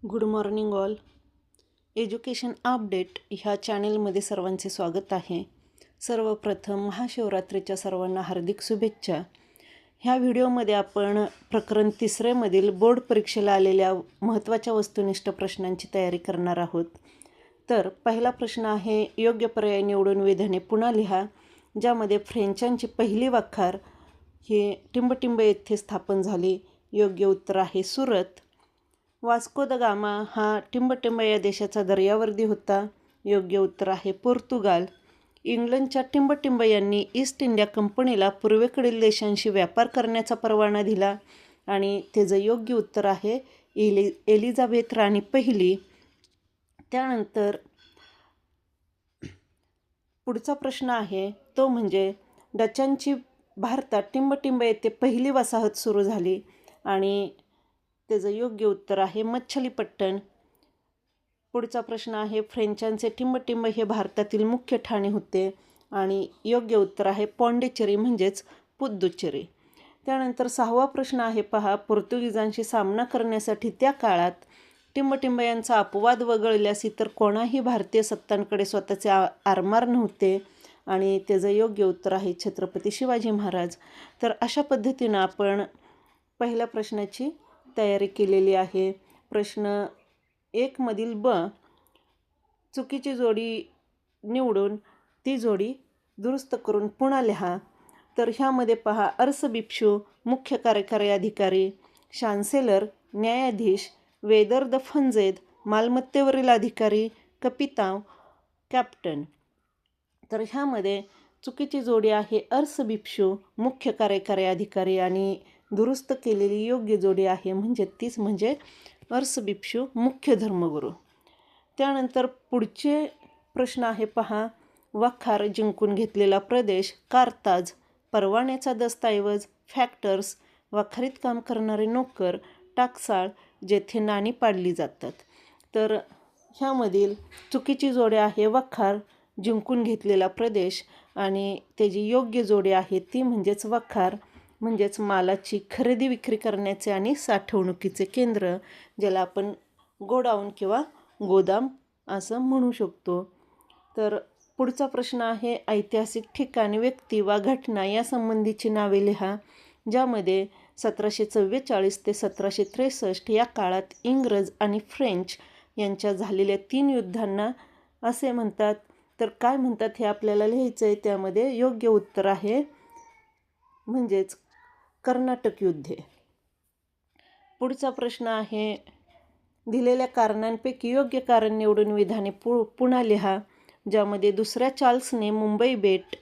Good morning all. Education update ह्या चॅनलमध्ये सर्वांचे स्वागत आहे. सर्वप्रथम महाशिवरात्रीच्या सर्वांना हार्दिक शुभेच्छा. ह्या व्हिडिओमध्ये आपण प्रकरण 3 मधील बोर्ड परीक्षेला आलेल्या महत्त्वाच्या वस्तुनिष्ठ प्रश्नांची तयारी करणार आहोत. तर पहिला प्रश्न आहे, योग्य पर्याय निवडून विधाने पुन्हा लिहा. ज्यामध्ये फ्रेंचांची पहिली वखार ही टिंबटिंब येथे स्थापन झाली. योग्य उत्तर आहे सुरत. वास्को द गामा हा टिंबटिंब या देशाचा दर्यावर्दी होता. योग्य उत्तर आहे पोर्तुगाल. इंग्लंडच्या टिंबटिंब यांनी ईस्ट इंडिया कंपनीला पूर्वेकडील देशांशी व्यापार करण्याचा परवाना दिला आणि त्याचं योग्य उत्तर आहे एलिझाबेथ राणी पहिली. त्यानंतर पुढचा प्रश्न आहे तो म्हणजे डचांची भारतात टिंबटिंब येथे पहिली वसाहत सुरू झाली आणि त्याचं योग्य उत्तर आहे मच्छलीपट्टण. पुढचा प्रश्न आहे, फ्रेंचांचे टिंबटिंब हे भारतातील मुख्य ठाणे होते आणि योग्य उत्तर आहे पॉंडिचेरी म्हणजेच पुद्दुचेरी. त्यानंतर 6वा प्रश्न आहे पहा, पोर्तुगीजांशी सामना करण्यासाठी त्या काळात टिंबटिंब यांचा अपवाद वगळल्यास इतर कोणाही भारतीय सत्तांकडे स्वतःचे आरमार नव्हते आणि त्याचं योग्य उत्तर आहे छत्रपती शिवाजी महाराज. तर अशा पद्धतीनं आपण पहिल्या प्रश्नाची तयारी केलेली आहे. प्रश्न 1 मधील ब, चुकीची जोडी निवडून ती जोडी दुरुस्त करून पुन्हा लिहा. तर ह्यामध्ये पहा, अर्सबिप्शू मुख्य कार्यकारी अधिकारी, चान्सेलर न्यायाधीश, वेदर द फंजेद मालमत्तेवरील अधिकारी, कपिताव कॅप्टन. तर ह्यामध्ये चुकीची जोडी आहे अर्सबिप्शू मुख्य कार्यकारी अधिकारी आणि दुरुस्त केलेली योग्य जोडी आहे तीच म्हणजे अर्सबिप्शू मुख्य धर्मगुरू. त्यानंतर पुढचे प्रश्न आहे पहा, वखार जिंकून घेतलेला प्रदेश, कारताज, परवान्याचा दस्तऐवज, फॅक्टर्स, वखारीत काम करणारे नोकर, टाकसाळ जेथे नाणी पाडली जातात. तर ह्यामधील चुकीची जोडी आहे वखार जिंकून घेतलेला प्रदेश आणि त्याची योग्य जोडी आहे ती म्हणजेच वखार म्हणजेच मालाची खरेदी विक्री करण्याचे आणि साठवणुकीचे केंद्र, ज्याला आपण गोडाऊन किंवा गोदाम असं म्हणू शकतो. तर पुढचा प्रश्न आहे, ऐतिहासिक ठिकाण, व्यक्ती वा घटना यासंबंधीची नावे लिहा. ज्यामध्ये 1744 ते 1763 या काळात इंग्रज आणि फ्रेंच यांच्या झालेल्या 3 युद्धांना असे म्हणतात. तर काय म्हणतात हे आपल्याला लिहायचं आहे. त्यामध्ये योग्य उत्तर आहे म्हणजेच कर्नाटक युद्धे. पुढचा प्रश्न आहे, दिलेल्या कारणांपैकी योग्य कारण निवडून विधाने पुन्हा लिहा. ज्यामध्ये दुसऱ्या चार्ल्सने मुंबई बेट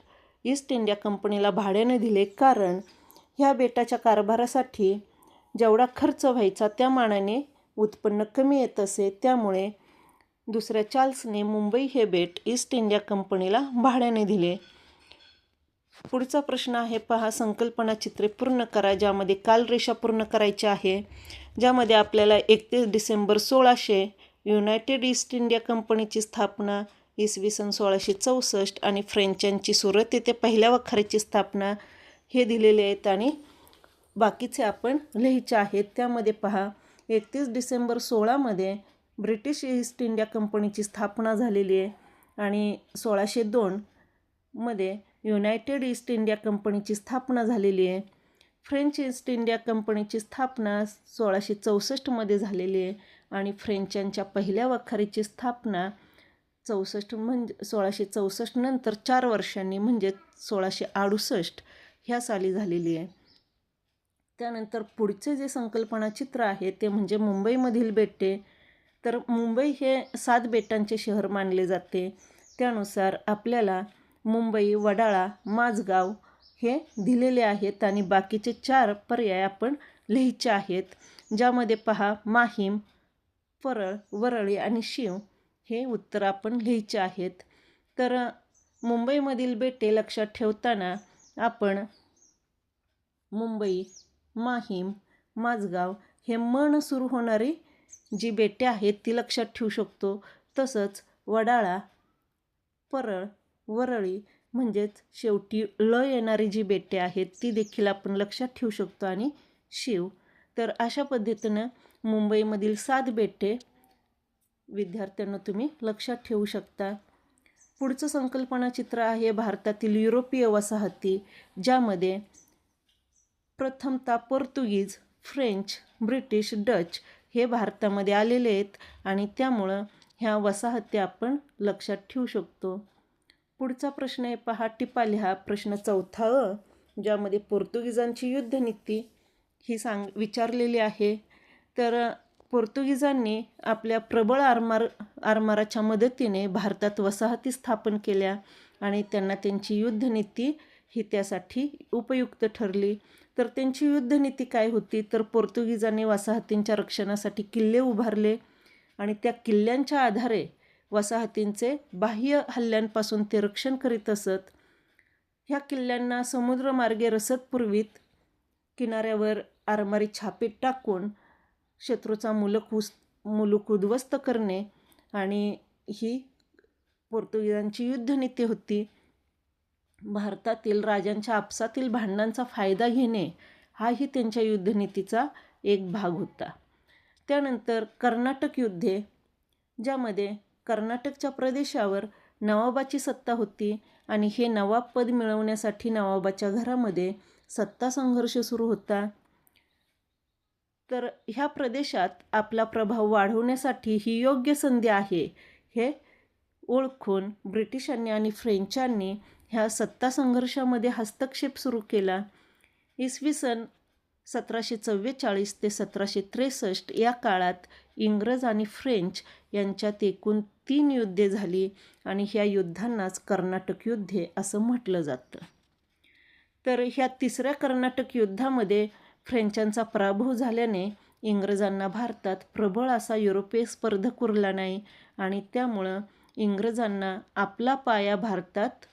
ईस्ट इंडिया कंपनीला भाड्याने दिले कारण ह्या बेटाच्या कारभारासाठी जेवढा खर्च व्हायचा त्या मानाने उत्पन्न कमी येत असे, त्यामुळे दुसऱ्या चार्ल्सने मुंबई हे बेट ईस्ट इंडिया कंपनीला भाड्याने दिले. पुढचा प्रश्न आहे पहा, संकल्पना चित्रे पूर्ण करा. ज्यामध्ये कालरेषा पूर्ण करायची आहे. ज्यामध्ये आपल्याला 31 डिसेंबर 1600 युनायटेड ईस्ट इंडिया कंपनीची स्थापना, इसवी सन 1664 आणि फ्रेंचांची सुरत येथे पहिल्या वखारीची स्थापना हे दिलेले आहेत आणि बाकीचे आपण लिहायचे आहेत. त्यामध्ये पहा, 31 डिसेंबर 16 ब्रिटिश ईस्ट इंडिया कंपनीची स्थापना झालेली आहे आणि 1602 युनायटेड ईस्ट इंडिया कंपनीची स्थापना झालेली आहे. फ्रेंच ईस्ट इंडिया कंपनीची स्थापना 1664 झालेली आहे आणि फ्रेंचांच्या पहिल्या वखारीची स्थापना 1664 नंतर 4 वर्षांनी 1668 ह्या साली झालेली आहे. त्यानंतर पुढचे जे संकल्पना चित्र आहे ते म्हणजे मुंबईमधील बेटे. तर मुंबई हे 7 बेटांचे शहर मानले जाते. त्यानुसार आपल्याला मुंबई, वडाळा, माझगाव हे दिलेले आहेत आणि बाकीचे 4 पर्याय आपण लिहायचे आहेत. ज्यामध्ये पहा, माहीम, परळ, वरळी आणि शीव हे उत्तर आपण लिहायचे आहेत. तर मुंबईमधील बेटे लक्षात ठेवताना आपण मुंबई, माहीम, माझगाव हे मन सुरू होणारी जी बेटे आहेत ती लक्षात ठेवू शकतो. तसंच वडाळा, परळ, वरळी म्हणजेच शेवटी ल येणारी जी बेटे आहेत ती देखील आपण लक्षात ठेवू शकतो आणि शीव. तर अशा पद्धतीनं मुंबईमधील 7 बेटे विद्यार्थ्यांना तुम्ही लक्षात ठेवू शकता. पुढचं संकल्पना चित्र आहे भारतातील युरोपीय वसाहती, ज्यामध्ये प्रथमतः पोर्तुगीज, फ्रेंच, ब्रिटिश, डच हे भारतामध्ये आलेले आहेत आणि त्यामुळं ह्या वसाहती आपण लक्षात ठेवू शकतो. पुढचा प्रश्न आहे पहा, टिपा लिहा. प्रश्न 4 ज्यामध्ये पोर्तुगीजांची युद्धनीती ही विचारलेली आहे. तर पोर्तुगीजांनी आपल्या प्रबळ आरमाराच्या मदतीने भारतात वसाहती स्थापन केल्या आणि त्यांना त्यांची युद्धनीती ही त्यासाठी उपयुक्त ठरली. तर त्यांची युद्धनीती काय होती, तर पोर्तुगीजांनी वसाहतींच्या रक्षणासाठी किल्ले उभारले आणि त्या किल्ल्यांच्या आधारे वसाहतींचे बाह्य हल्ल्यांपासून ते रक्षण करीत असत. ह्या किल्ल्यांना समुद्रमार्गे रसद पुरवीत, किनाऱ्यावर आरमारी छापे टाकून शत्रूचा मुलूक उद्ध्वस्त करणे आणि ही पोर्तुगीजांची युद्धनीती होती. भारतातील राजांच्या आपसातील भांडणांचा फायदा घेणे हाही त्यांच्या युद्धनीतीचा एक भाग होता. त्यानंतर कर्नाटक युद्धे, ज्यामध्ये कर्नाटकच्या प्रदेशावर नवाबाची सत्ता होती आणि हे नवाबपद मिळवण्यासाठी नवाबाच्या घरामध्ये सत्ता संघर्ष सुरू होता. तर ह्या प्रदेशात आपला प्रभाव वाढवण्यासाठी ही योग्य संधी आहे हे ओळखून ब्रिटिशांनी आणि फ्रेंचांनी ह्या सत्ता संघर्षामध्ये हस्तक्षेप सुरू केला. इसवी सन 1744 ते 1763 या काळात इंग्रज आणि फ्रेंच यांच्यात एकूण 3 युद्धे झाली आणि ह्या युद्धांनाच कर्नाटक युद्धे असं म्हटलं जातं. तर ह्या 3ऱ्या कर्नाटक युद्धामध्ये फ्रेंचांचा पराभव झाल्याने इंग्रजांना भारतात प्रबळ असा युरोपीय स्पर्धक उरला नाही आणि त्यामुळं इंग्रजांना आपला पाया भारतात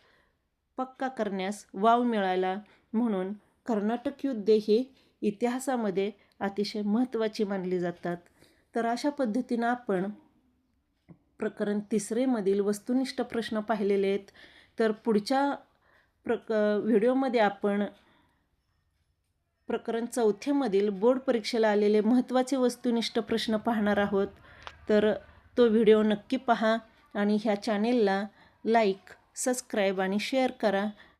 पक्का करण्यास वाव मिळाला. म्हणून कर्नाटक युद्धे ही इतिहासामध्ये अतिशय महत्त्वाची मानली जातात. तर अशा पद्धतीनं आपण प्रकरण 3 मधील वस्तुनिष्ठ प्रश्न पाहिलेले आहेत. तर पुढच्या व्हिडिओमध्ये आपण प्रकरण 4 मधील बोर्ड परीक्षेला आलेले महत्त्वाचे वस्तुनिष्ठ प्रश्न पाहणार आहोत. तर तो व्हिडिओ नक्की पहा आणि ह्या चॅनेलला लाईक, सबस्क्राईब आणि शेअर करा.